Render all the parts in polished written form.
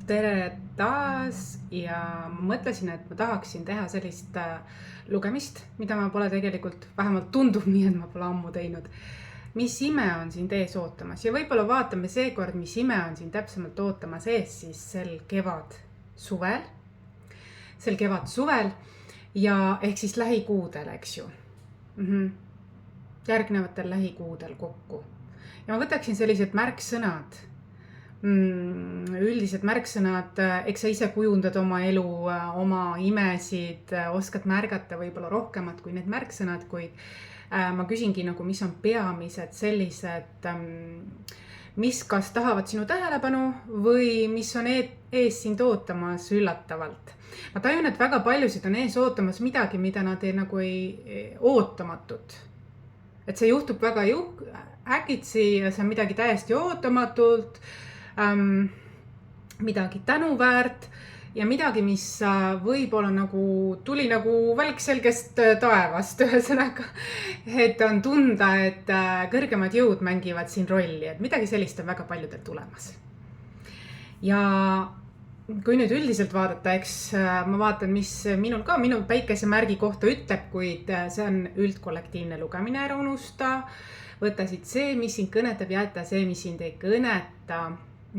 Tere taas ja mõtlesin, et ma tahaksin teha sellist lugemist, mida ma pole tegelikult, vähemalt tundub nii, et ma pole ammu teinud. Mis ime on sind ees ootamas ja võib-olla vaatame seekord, mis ime on sind täpsemalt ootamas ees siis sel kevad-suvel ja ehk siis lähikuudel, eks ju. Järgnevatel lähikuudel kokku. Ja ma võtaksin sellised märksõnad, üldised märksõnad, eks sa ise kujundad oma elu, oma imesid, oskad märgata võib-olla rohkemat kui need märksõnad, kuid ma küsingi nagu, mis on peamised sellised, mis kas tahavad sinu tähelepanu või mis on ees sind ootamas üllatavalt. Ma tajun, et väga paljusid on ees ootamas midagi, mida nad ei ootamatut. Et see juhtub väga äkitsi ja see on midagi täiesti ootamatult, midagi tänuväärt ja midagi, mis võib-olla nagu tuli nagu välk selgest taevast, ühesõnaga, et on tunda, et kõrgemad jõud mängivad siin rolli, et midagi sellist on väga paljudel tulemas. Ja kui nüüd üldiselt vaadata, eks ma vaatan, mis minu päikesemärgi kohta ütleb, kuid see on üldkollektiivne lugemine, ära unusta. Võta siit see, mis sind kõnetab, jäeta see, mis sind ei kõneta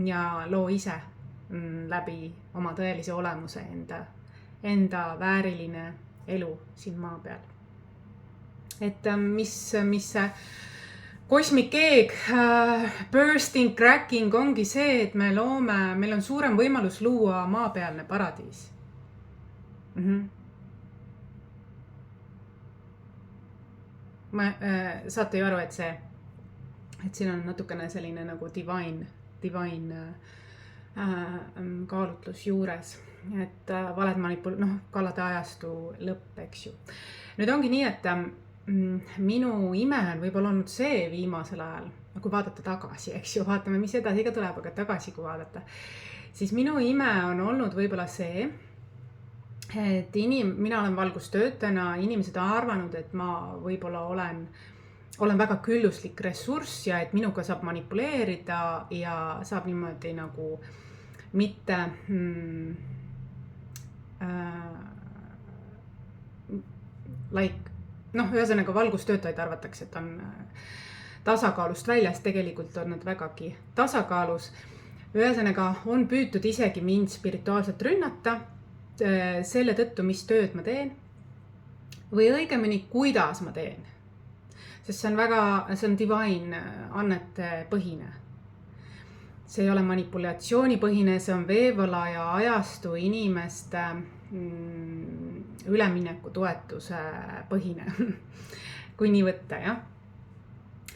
ja loo ise läbi oma tõelise olemuse enda vääriline elu siin maa peal. Et mis see Cosmic Egg, bursting, cracking ongi see, et meil on suurem võimalus luua maapealne paradiis. Saate ju aru, et siin on natukene selline nagu divine kaalutlus juures, et valed kallade ajastu lõpp, eks ju. Nüüd ongi nii, et minu ime on võib-olla olnud see viimasel ajal, kui vaadata tagasi, eks ju, vaatame, mis edasi ka tuleb, aga tagasi kui vaadata, siis minu ime on olnud võib-olla see, et mina olen valgustöötajana, inimesed on arvanud, et ma võib-olla olen väga külluslik ressurss ja et minuga saab manipuleerida ja saab niimoodi nagu mitte ühesõnaga valgustöötajaid arvatakse, et on tasakaalust väljas, tegelikult on nad vägagi tasakaalus. Ühesõnaga on püütud isegi mind spirituaalselt rünnata selle tõttu, mis tööd ma teen või õigemini, kuidas ma teen. Sest see on divine annete põhine. See ei ole manipulatsioonipõhine, see on veevõla ja ajastu inimeste ülemineku toetuse põhine, kui nii võtta, jah.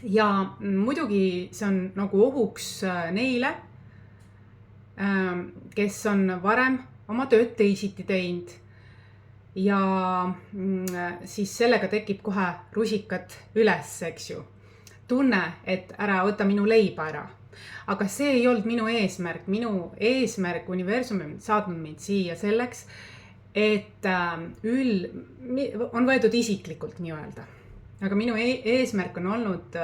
Ja muidugi see on nagu ohuks neile, kes on varem oma tööd teisiti teinud ja siis sellega tekib kohe rusikad üles, eks ju. Tunne, et ära võta minu leiba ära. Aga see ei olnud minu eesmärk. Minu eesmärk, universum on saatnud mind siia selleks, et on võetud isiklikult nii öelda. Aga minu eesmärk on olnud,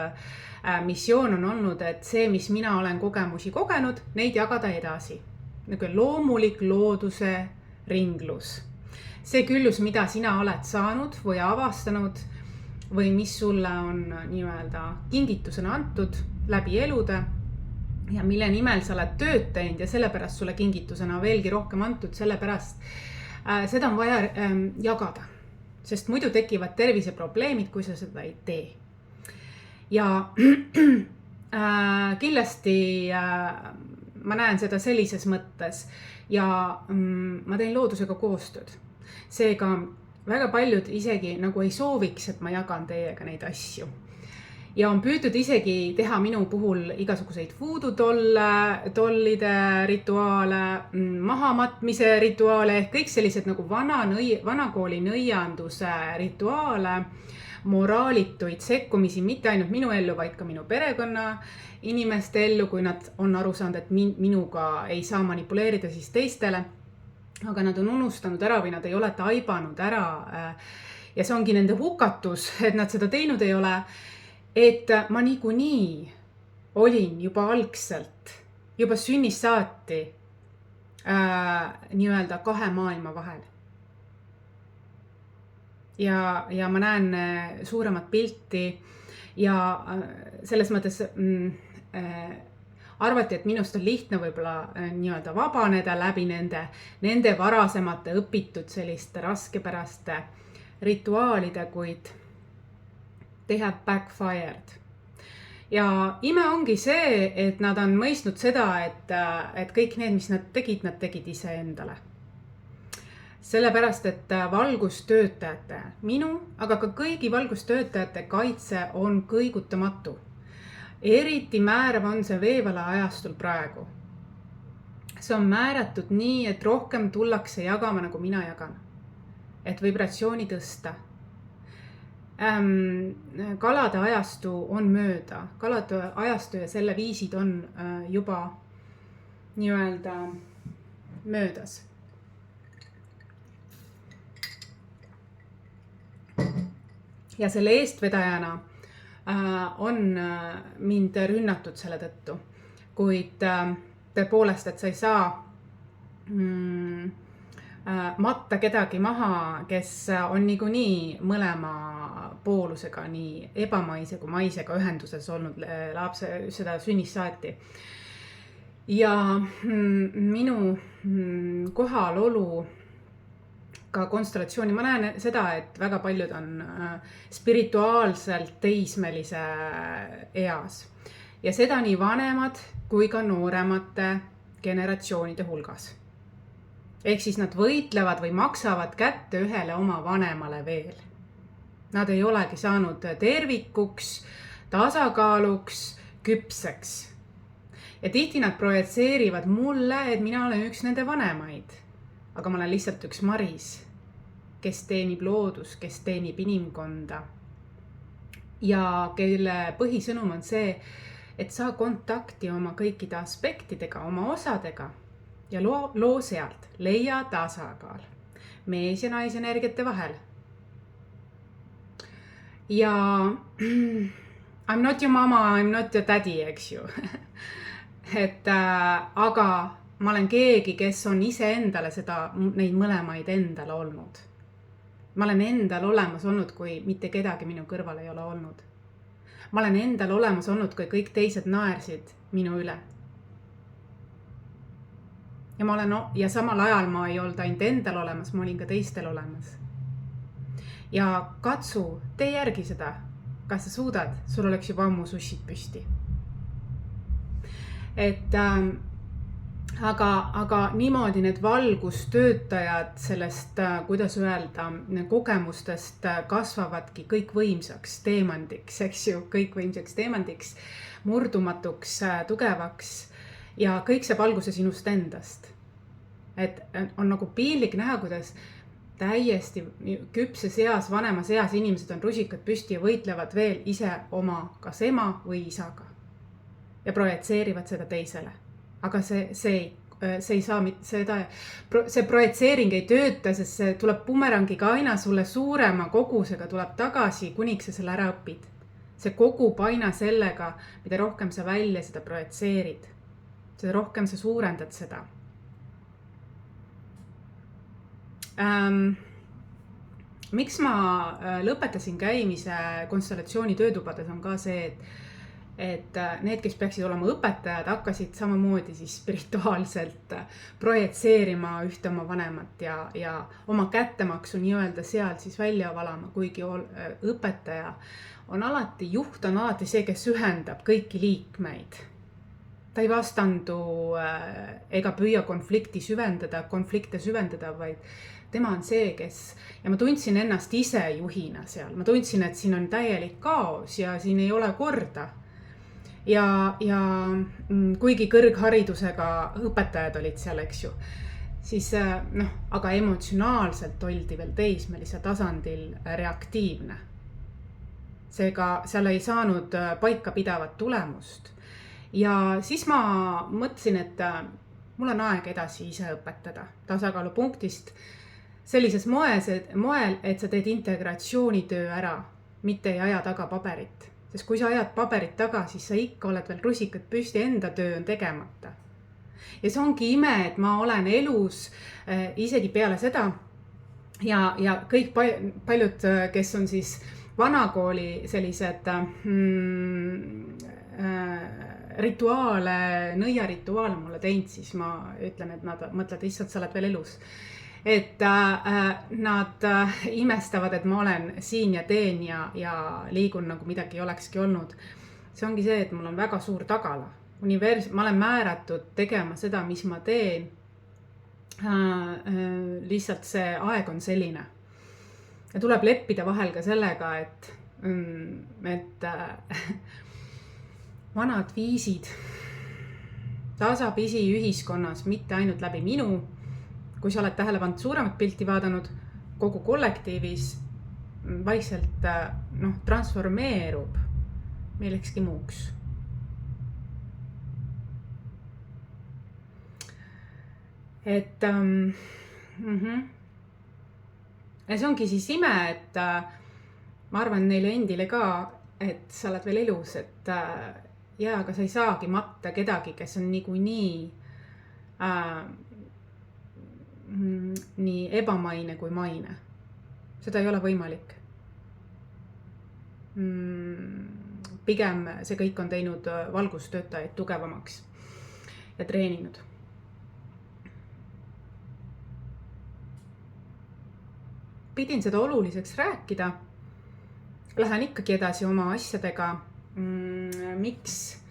missioon on olnud, et see, mis mina olen kogemusi kogenud, neid jagada edasi. Nagu loomulik looduse ringlus. See küllus, mida sina oled saanud või avastanud või mis sulle on nii-öelda kingitusena antud läbi elude ja mille nimel sa oled tööd teinud ja sellepärast sulle kingitusena veelgi rohkem antud, sellepärast seda on vaja jagada, sest muidu tekivad terviseprobleemid, kui sa seda ei tee. Ja kindlasti ma näen seda sellises mõttes ja ma teen loodusega koostööd. Seega väga paljud isegi nagu ei sooviks, et ma jagan teiega neid asju. Ja on püütud isegi teha minu puhul igasuguseid voodoo-tollide rituaale, mahamatmise rituaale, ehk kõik sellised nagu vanakooli nõianduse rituaale, moraalituid sekkumisi, mitte ainult minu ellu, vaid ka minu perekonna inimeste ellu, kui nad on aru saanud, et minuga ei saa manipuleerida siis teistele. Aga nad on unustanud ära või nad ei ole taibanud ära ja see ongi nende hukatus, et nad seda teinud ei ole, et ma niikuinii olin juba algselt, juba sünnist saati nii-öelda kahe maailma vahel. Ja ma näen suuremat pilti ja selles mõttes arvati, et minust on lihtne võib-olla nii-öelda vabaneda läbi nende varasemate õpitud selliste raskepäraste rituaalide, kuid they have backfired. Ja ime ongi see, et nad on mõistnud seda, et kõik need, mis nad tegid iseendale. Sellepärast, et valgustöötajate, minu, aga ka kõigi valgustöötajate kaitse on kõigutamatu. Eriti määrav on see veevala ajastul praegu. See on määratud nii, et rohkem tullakse jagama, nagu mina jagan. Et vibratsiooni tõsta. Kalade ajastu on mööda. Kalade ajastu ja selle viisid on juba nii-öelda möödas. Ja selle eestvedajana on mind rünnatud selle tõttu. Kuid tõepoolest, et sa ei saa matta kedagi maha, kes on niikuinii mõlema poolusega, nii ebamaise kui maisega ühenduses olnud lapse seda sünnist saati. Ja minu kohalolu ka konstellatsiooni, ma näen seda, et väga paljud on spirituaalselt teismelise eas. Ja seda nii vanemad kui ka nooremate generatsioonide hulgas. Ehk siis nad võitlevad või maksavad kätte ühele oma vanemale veel. Nad ei olegi saanud tervikuks, tasakaaluks, küpseks. Ja tihti nad projitseerivad mulle, et mina olen üks nende vanemaid. Aga ma olen lihtsalt üks Maris, kes teenib loodus, kes teenib inimkonda. Ja kelle põhisõnum on see, et saa kontakti oma kõikide aspektidega, oma osadega ja loo sealt, leia tasakaal mees ja naisenergiate vahel. Ja I'm not your mama, I'm not your daddy, eks ju. Aga ma olen keegi, kes on iseendale neid mõlemaid endale olnud. Ma olen endal olemas olnud, kui mitte kedagi minu kõrval ei ole olnud. Ma olen endal olemas olnud, kui kõik teised naersid minu üle. Ja samal ajal ma ei olnud ainult endal olemas, ma olin ka teistel olemas. Ja katsu, tee järgi seda. Kas sa suudad? Sul oleks juba ammu sussid püsti. Aga niimoodi need valgustöötajad sellest, kuidas öelda, kogemustest kasvavadki kõikvõimsaks teemandiks, eks ju, kõikvõimsaks teemandiks, murdumatuks, tugevaks ja kõik see valguse sinust endast. Et on nagu piinlik näha, kuidas täiesti küpses eas, vanemas eas inimesed on rusikad püsti ja võitlevad veel ise oma kas ema või isaga ja projitseerivad seda teisele. Aga see ei saa see projitseering ei tööta, sest see tuleb bumerangiga aina sulle suurema kogusega tuleb tagasi, kuniks sa selle ära õpid. See kogub aina sellega, mida rohkem sa välja seda projitseerid. Seda rohkem sa suurendad seda. Miks ma lõpetasin käimise konstellatsiooni töötubades on ka see, et need, kes peaksid olema õpetajad, hakkasid samamoodi siis spirituaalselt projitseerima ühte oma vanemat ja oma kättemaksu nii-öelda seal siis välja valama, kuigi õpetaja on alati, juht on alati see, kes ühendab kõiki liikmeid. Ta ei vastandu ega püüa konflikte süvendada, vaid tema on see, kes, ja ma tundsin ennast ise juhina seal, ma tundsin, et siin on täielik kaos ja siin ei ole korda. Ja kuigi kõrgharidusega õpetajad olid seal, eks ju, siis aga emotsionaalselt oldi veel teismelise tasandil reaktiivne. Seega seal ei saanud paika pidavat tulemust. Ja siis ma mõtlesin, et mul on aeg edasi ise õpetada tasakaalupunktist sellises moel, et sa teed integratsioonitöö ära, mitte ei aja taga paberit. Sest kui sa ajad paberit taga, siis sa ikka oled veel rusikad püsti, enda töö on tegemata. ja see ongi ime, et ma olen elus isegi peale seda ja kõik paljud, kes on siis vanakooli sellised rituaale, nõiarituaale mulle teinud, siis ma ütlen, et nad mõtlevad, issand, sa oled veel elus. Et nad imestavad, et ma olen siin ja teen ja liigun nagu midagi ei olekski olnud. See ongi see, et mul on väga suur tagala. Ma olen määratud tegema seda, mis ma teen. Lihtsalt see aeg on selline. Ja tuleb leppida vahel ka sellega, et vanad viisid tasapisi ühiskonnas, mitte ainult läbi minu, kui sa oled tähele pannud suuremat pilti vaadanud, kogu kollektiivis vaikselt transformeerub millekski muuks. Et ja see ongi siis ime, et ma arvan neile endile ka, et sa oled veel elus, et aga sa ei saagi matta kedagi, kes on niikuinii nii ebamaine kui maine. Seda ei ole võimalik. Pigem see kõik on teinud valgustöötajaid tugevamaks ja treeninud. Pidin seda oluliseks rääkida. Lähen ikkagi edasi oma asjadega. Miks?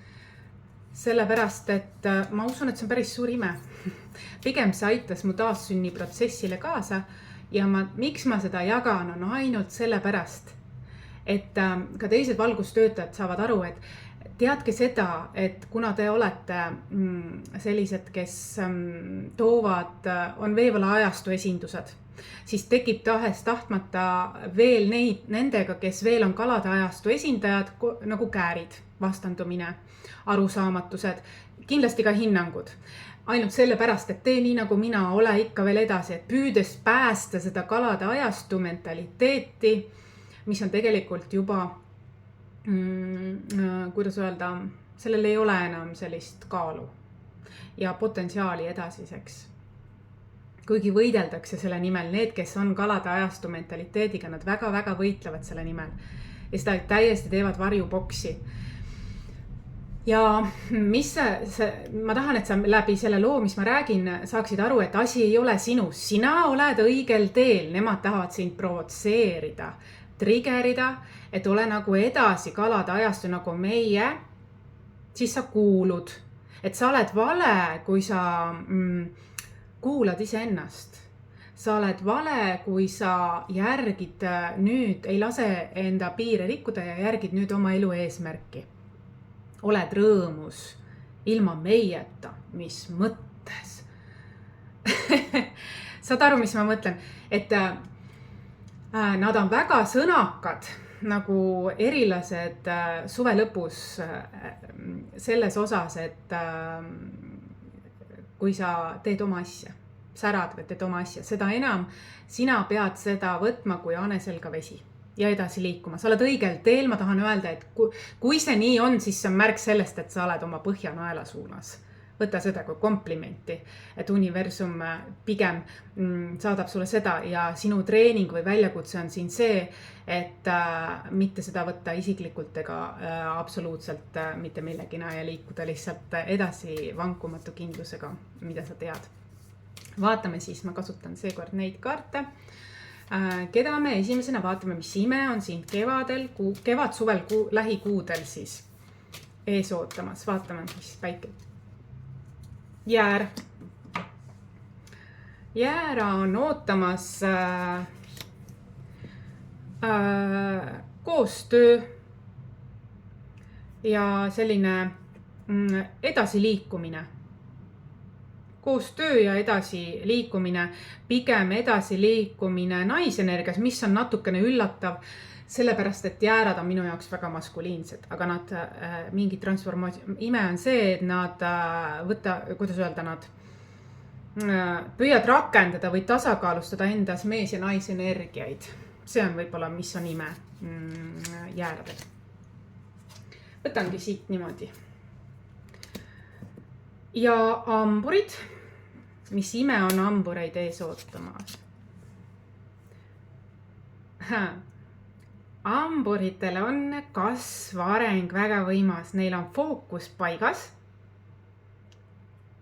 Sellepärast, et ma usun, et see on päris suur ime. Pigem see aitas mu taassünni protsessile kaasa ja miks ma seda jagan on ainult sellepärast, et ka teised valgustöötajad saavad aru, et teadke seda, et kuna te olete sellised, kes on veevala ajastu esindused, siis tekib tahtmata veel nendega, kes veel on kalade ajastu esindajad, nagu käärid, vastandumine, arusaamatused, kindlasti ka hinnangud. Ainult sellepärast, et tee nii nagu mina, ole ikka veel edasi, et püüdes päästa seda kalade ajastu mentaliteeti, mis on tegelikult juba, kuidas öelda, sellel ei ole enam sellist kaalu ja potentsiaali edasiseks. Kuigi võideldakse selle nimel, need, kes on kalade ajastu mentaliteediga, nad väga-väga võitlevad selle nimel. Ja seda täiesti teevad varjuboksi. Ja ma tahan, et sa läbi selle loo, mis ma räägin, saaksid aru, et asi ei ole sinus. Sina oled õigel teel, nemad tahavad sind provotseerida, triggerida, et ole nagu edasi kalade ajastu nagu meie, siis sa kuulud. Et sa oled vale, kui sa kuulad iseennast. Sa oled vale, kui sa järgid nüüd, ei lase enda piire rikkuda ja järgid nüüd oma elu eesmärki. Oled rõõmus ilma meieta, mis mõttes. Saad aru, mis ma mõtlen? Et nad on väga sõnakad, nagu erilased suve lõpus selles osas, et kui sa teed oma asja, särad või teed oma asja, seda enam sina pead seda võtma kui ane selga vesi ja edasi liikuma. Sa oled õigel teel, ma tahan öelda, et kui see nii on, siis see on märk sellest, et sa oled oma põhjanaela suunas. Võta seda kui komplimenti, et universum pigem saadab sulle seda ja sinu treening või väljakutse on siin see, et mitte seda võtta isiklikult ega absoluutselt mitte millegina ja liikuda lihtsalt edasi vankumatu kindlusega, mida sa tead. Vaatame siis, ma kasutan seekord neid kaarte. Keda me esimesena vaatame, mis ime on siin kevad, suvel, lähikuudel siis ees ootamas. Vaatame, mis päike. Jäär. Jäära on ootamas koostöö ja selline edasiliikumine. Koostöö ja edasiliikumine, pigem edasiliikumine naisenergias, mis on natukene üllatav, sellepärast, et jäärad on minu jaoks väga maskuliinsed, aga nad mingi transformatsioon, ime on see, et nad nad püüad rakendada või tasakaalustada endas mees ja naisenergiaid. See on võib-olla, mis on ime jääradel. Võtangi siit niimoodi. ja hamburid, mis ime on hambureid ees ootamas. Hamburitel on kasv, areng väga võimas, neil on fookus paigas.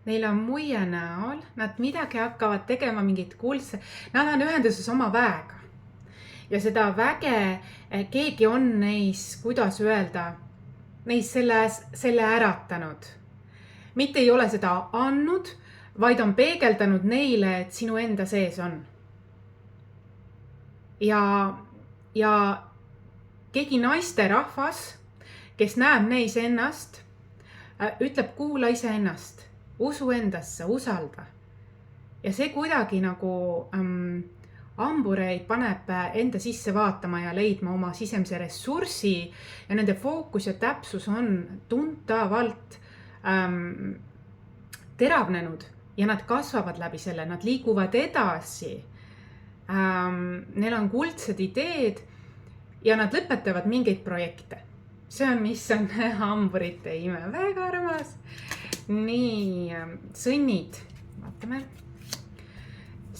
Neil on muie näol, nad midagi hakkavad tegema mingit kuldse, nad on ühenduses oma väega. Ja seda väge keegi on neis, kuidas öelda, neis selle äratanud. Mitte ei ole seda andnud, vaid on peegeldanud neile, et sinu enda sees on. Ja keegi naisterahvas, kes näeb neis ennast, ütleb, kuula ise ennast, usu endasse, usalda. Ja see kuidagi nagu hambureid paneb enda sisse vaatama ja leidma oma sisemise ressurssi ja nende fookus ja täpsus on tuntavalt teravnenud ja nad kasvavad läbi selle, nad liiguvad edasi. Neil on kuldsed ideed ja nad lõpetavad mingeid projekte. See on, mis on hamburite ime, väga armas. Nii, sõnnid, vaatame.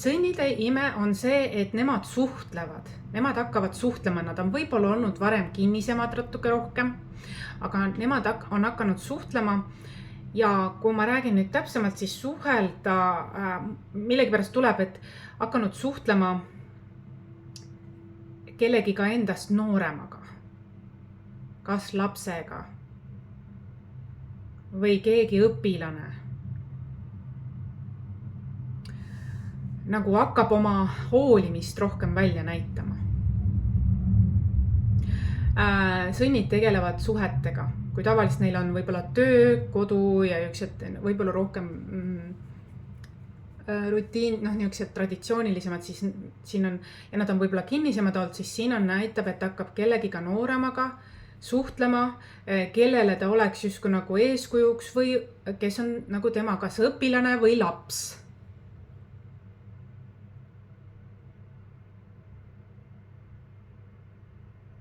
Sõnnide ime on see, et nemad suhtlevad. Nemad hakkavad suhtlema, nad on võib-olla olnud varem kinnisemad natuke rohkem, aga nemad on hakanud suhtlema ja kui ma räägin nüüd täpsemalt, siis suhelda millegipärast tuleb, et hakanud suhtlema kellegiga endast nooremaga, kas lapsega või keegi õpilane. Nagu hakkab oma hoolimist rohkem välja näitama. Sõnnid tegelevad suhetega, kui tavaliselt neil on võib-olla töö, kodu ja võib-olla rohkem rutiin, niisugused traditsioonilisemad, siis siin on, ja nad on võib-olla kinnisemad olnud, siis siin on näitab, et hakkab kellegiga nooremaga suhtlema, kellele ta oleks justkui nagu eeskujuks või kes on nagu tema kas õpilane või laps.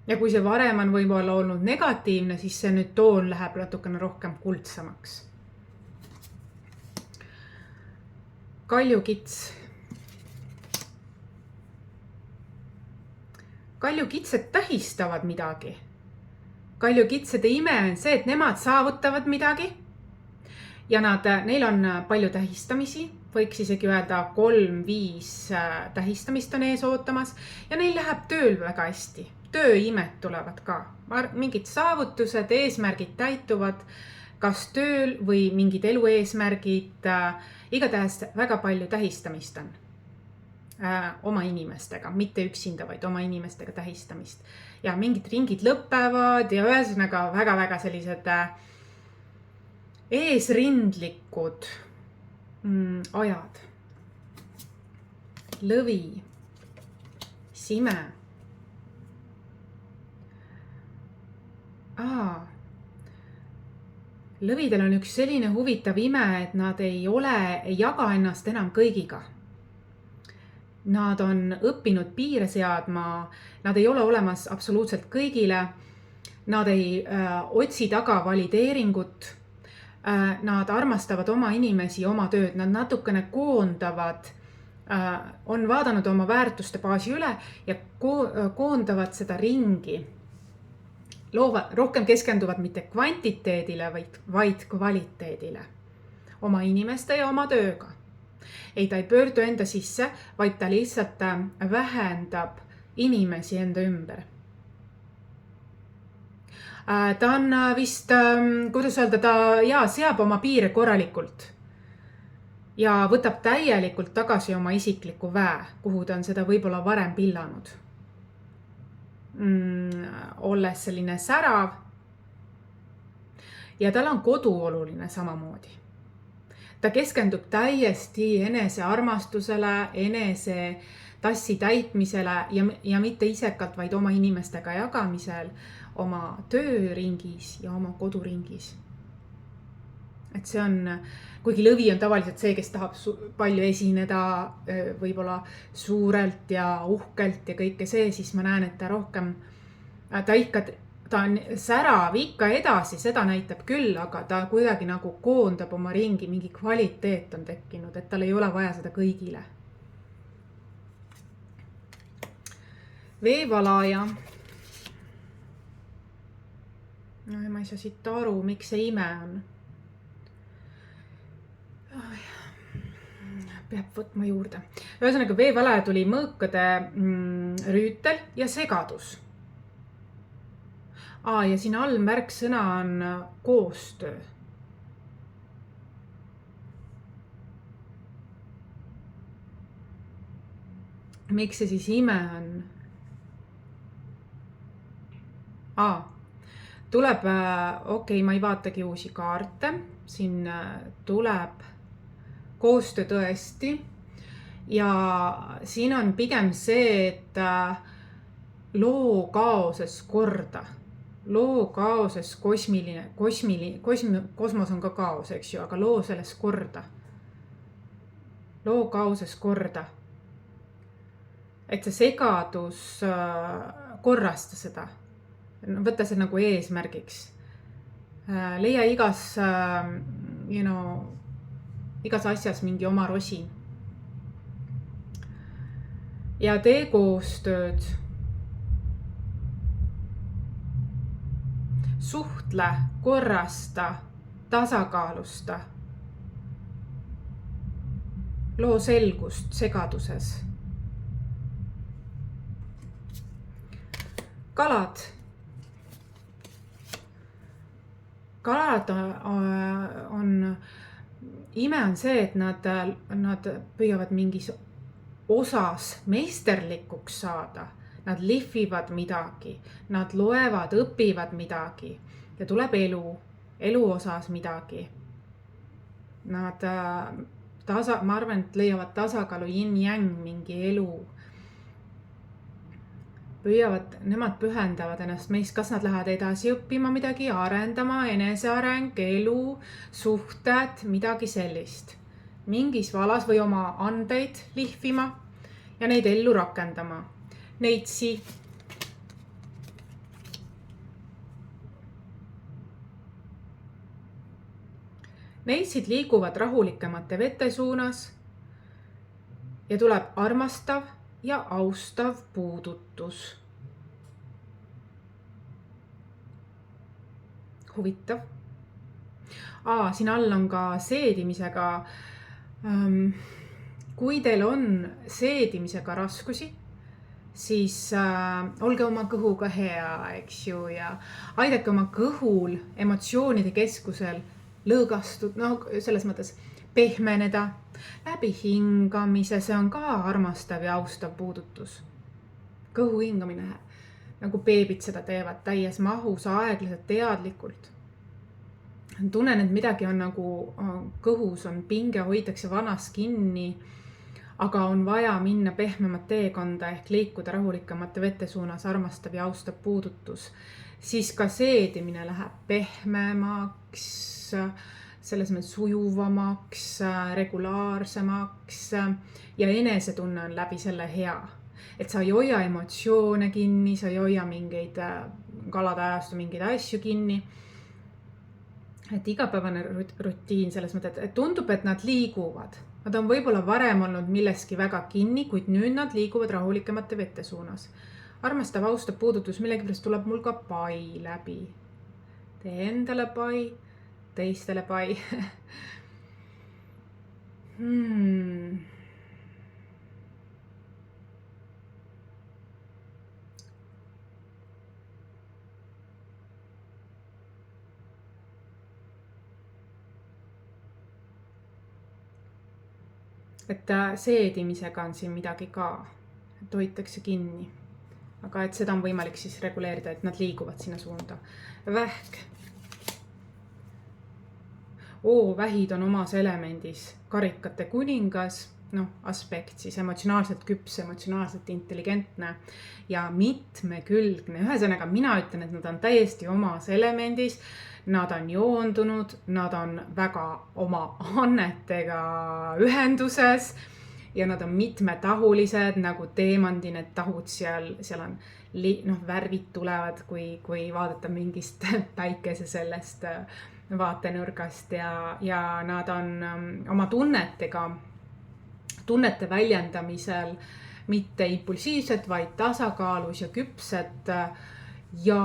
Ja kui see varem on võib-olla olnud negatiivne, siis see nüüd toon läheb natukene rohkem kuldsamaks. Kaljukits. Kaljukitsed tähistavad midagi. Kaljukitsede ime on see, et nemad saavutavad midagi ja neil on palju tähistamisi, võiks isegi öelda 3-5 tähistamist on ees ootamas ja neil läheb tööl väga hästi. Tööimed tulevad ka. Mingid saavutused, eesmärgid täituvad kas tööl või mingid elu eesmärgid. Igatahes väga palju tähistamist on oma inimestega, mitte üksinda, vaid oma inimestega tähistamist. Ja mingid ringid lõpevad ja ühesõnaga väga-väga sellised eesrindlikud ajad. Lõvi, sime. Lõvidel on üks selline huvitav ime, et nad ei jaga ennast enam kõigiga. Nad on õppinud piire seadma, nad ei ole olemas absoluutselt kõigile, nad ei otsi taga valideeringut, nad armastavad oma inimesi, oma tööd, nad natukene koondavad, on vaadanud oma väärtuste baasi üle ja koondavad seda ringi. Rohkem keskenduvad mitte kvantiteedile, vaid kvaliteedile oma inimeste ja oma tööga. Ei, ta ei pöördu enda sisse, vaid ta lihtsalt vähendab inimesi enda ümber. Ta on vist, kuidas öelda, ta seab oma piire korralikult ja võtab täielikult tagasi oma isikliku väe, kuhu ta on seda võib-olla varem pillanud. Olles selline särav ja tal on kodu oluline samamoodi. Ta keskendub täiesti enese armastusele, enese tassi täitmisele ja mitte isekalt, vaid oma inimestega jagamisel oma tööringis ja oma koduringis. Et see on, kuigi lõvi on tavaliselt see, kes tahab palju esineda, võib-olla suurelt ja uhkelt ja kõike see, siis ma näen, et ta rohkem, ta ikka ta on särav ikka edasi, seda näitab küll, aga ta kuidagi nagu koondab oma ringi, mingi kvaliteet on tekkinud, et tal ei ole vaja seda kõigile. Veevalaja. No ma ei saa siit aru, miks see ime on. Peab võtma juurde. Ühesõnaga veevalaja tuli mõõkade rüütel ja segadus. Ja siin all märksõna on koostöö. Miks see siis ime on? Tuleb, okei, ma ei vaatagi uusi kaarte. Siin tuleb koostöö tõesti. Ja siin on pigem see, et loo kaoses korda. Loo kaoses kosmos on ka kaos, eks ju, aga loo selles korda. Loo kaoses korda. Et see segadus korrasta seda. Võtta see nagu eesmärgiks. Leia igas asjas mingi oma rosin. Ja tee koostööd. Suhtle, korrasta, tasakaalusta. Loo selgust segaduses. Kalad. Kalad ime on see, et nad püüavad mingis osas meisterlikuks saada. Nad lihvivad midagi, nad loevad, õpivad midagi ja tuleb elu osas midagi. Nad ma arvan, et leiavad tasakaalu yin-yang mingi elu. Nemad pühendavad ennast meist, kas nad lähevad edasi õppima midagi, arendama, eneseareng, elu, suhted, midagi sellist. Mingis valas või oma andeid lihvima ja neid ellu rakendama. Neitsi. Neitsid liiguvad rahulikemate vete suunas ja tuleb armastav ja austav puudutus. Huvitav. Siin all on ka seedimisega. Kui teil on seedimisega raskusi, siis olge oma kõhuga hea, eks ju, ja aidake oma kõhul emotsioonide keskusel lõõgastud, selles mõttes pehmeneda läbi hingamise, see on ka armastav ja austav puudutus. Kõhu hingamine, nagu beebid seda teevad täies mahus, aeglaselt, teadlikult. Tunnen, et midagi on nagu kõhus, on pinge, hoitakse vanas kinni, aga on vaja minna pehmemat teekonda ehk liikuda rahulikemate vete suunas, armastav ja austav puudutus. Siis ka seedimine läheb pehmemaks, selles mõttes sujuvamaks, regulaarsemaks ja enesetunne on läbi selle hea. Et sa ei hoia emotsioone kinni, sa ei hoia mingeid kalade ajastu mingeid asju kinni. Et igapäevane rutiin selles mõttes, et tundub, et nad liiguvad. Nad on võib-olla varem olnud milleski väga kinni, kuid nüüd nad liiguvad rahulikemate vete suunas. Armastav, austav puudutus, millegipärast tuleb mul ka pai läbi. Tee endale pai, teistele pai. Et seedimisega on siin midagi ka, et hoitakse kinni. Aga et seda on võimalik siis reguleerida, et nad liiguvad sinna suunda. Vähk. Vähid on omas elemendis. Karikate kuningas, aspekt siis emotsionaalselt küps, emotsionaalselt intelligentne ja mitmekülgne. Ühesõnaga, mina ütlen, et nad on täiesti omas elemendis. Nad on joondunud, nad on väga oma annetega ühenduses ja nad on mitmetahulised nagu teemandi, need tahud seal on värvid tulevad, kui vaadata mingist päikese sellest vaatenurgast ja nad on oma tunnete väljendamisel mitte impulsiivsed, vaid tasakaalus ja küpsed ja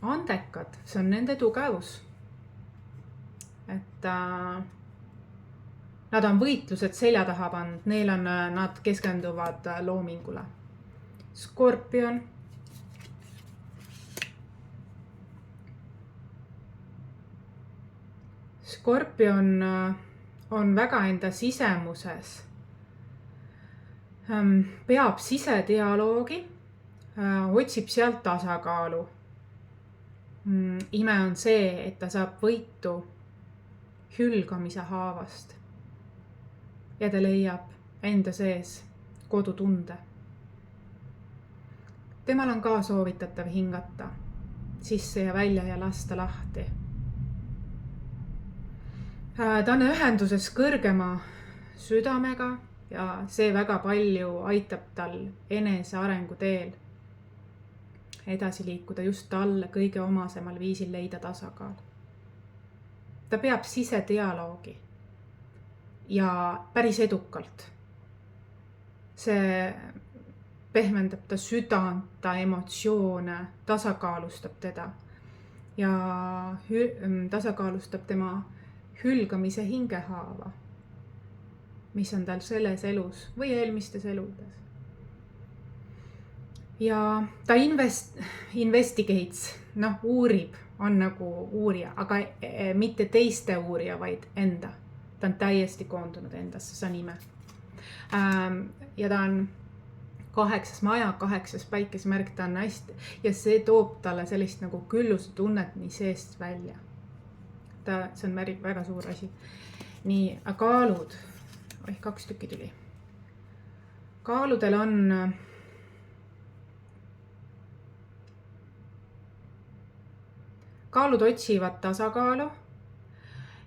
andekad. See on nende tugevus. Et nad on võitlused selja taha pannud, nad keskenduvad loomingule. Skorpion. Skorpion on väga enda sisemuses, peab sisedialoogi, otsib sealt tasakaalu. Ime on see, et ta saab võitu hülgamise haavast ja ta leiab enda sees kodutunde. Temal on ka soovitatav hingata sisse ja välja ja lasta lahti. Ta on ühenduses kõrgema südamega ja see väga palju aitab tal enese arengu teel edasi liikuda, just talle kõige omasemal viisil leida tasakaal. Ta peab sisedialoogi ja päris edukalt. See pehmendab ta südant, ta emotsioone, tasakaalustab teda ja tasakaalustab tema hülgamise hingehaava, mis on tal selles elus või eelmistes eludes. Ja ta investigates, uurib, on nagu uurija, aga mitte teiste uurija, vaid enda. Ta on täiesti koondunud endasse, see on ime. Ja ta on 8. maja, 8. päikesemärk, ta on hästi ja see toob talle sellist nagu külluse tunnet nii seest välja. See on väga suur asi. Nii, kaalud. 2 tükki tuli. Kaaludel on kaalud otsivad tasakaalu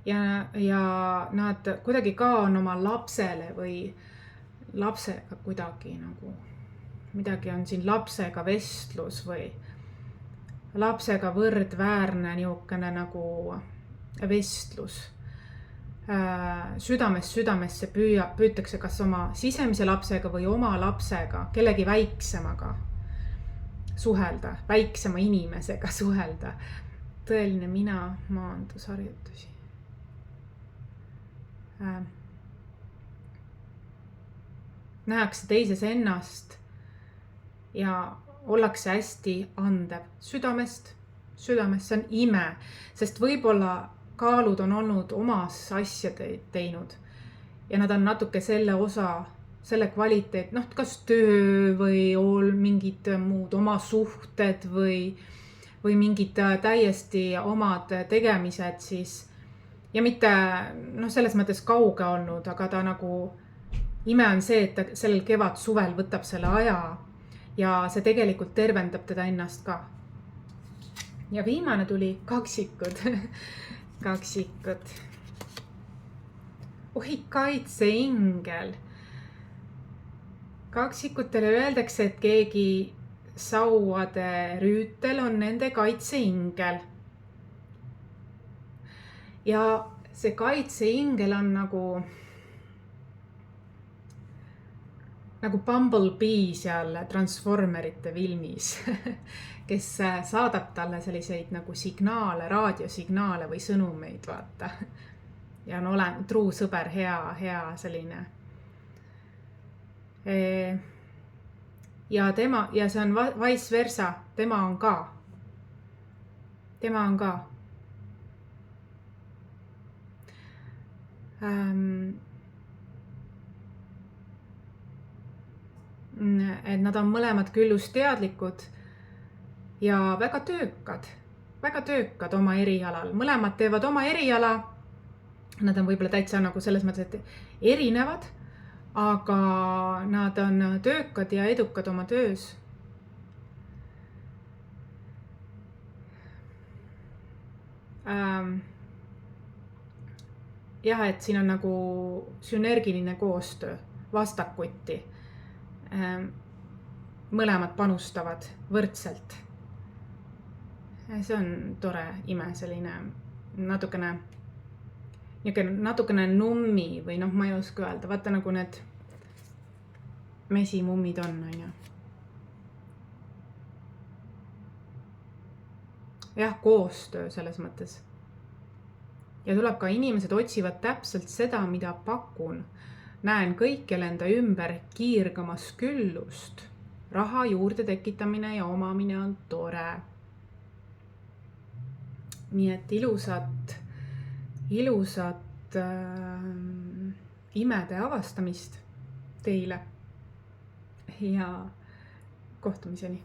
ja nad kuidagi ka on oma lapsele või lapsega kuidagi nagu, midagi on siin lapsega vestlus või lapsega võrdväärne niisugune nagu vestlus. Südamesse püütakse kas oma sisemise lapsega või oma lapsega, kellegi väiksemaga suhelda, väiksema inimesega suhelda. Tõeline mina maandusharjutusi. Nähakse teises ennast ja ollakse hästi andev südamest, see on ime, sest võib-olla kaalud on olnud omas asja teinud ja nad on natuke selle kvaliteet, kas töö või mingid muud oma suhted või mingid täiesti omad tegemised siis ja mitte selles mõttes kauge olnud, aga ta nagu ime on see, et ta sellel kevad-suvel võtab selle aja ja see tegelikult tervendab teda ennast ka. Ja viimane tuli kaksikud. Kaksikud. Oi, kaitseingel. Kaksikutele öeldakse, et keegi sauade rüütel on nende kaitseingel. Ja see kaitseingel on nagu Bumblebee seal Transformerite filmis, kes saadab talle selliseid nagu signaale, raadiosignaale või sõnumeid, vaata. Ja on truu sõber, hea selline. Ja see on vice versa, tema on ka. Et nad on mõlemad küllust teadlikud ja väga töökad oma erialal. Mõlemad teevad oma eriala, nad on võib-olla täitsa nagu selles mõttes, et erinevad, aga nad on töökad ja edukad oma töös. Jah, et siin on nagu sünergiline koostöö vastakuti. mõlemad panustavad võrdselt. See on tore ime, selline natukene nummi või ma ei oska öelda, vaata nagu need mesimummid on ju. Jah, koostöö selles mõttes. Ja tuleb ka inimesed otsivad täpselt seda, mida pakun. Näen kõikjal enda ümber kiirgamas küllust. Raha juurde tekitamine ja omamine on tore. Nii et ilusat imede avastamist teile ja kohtumiseni.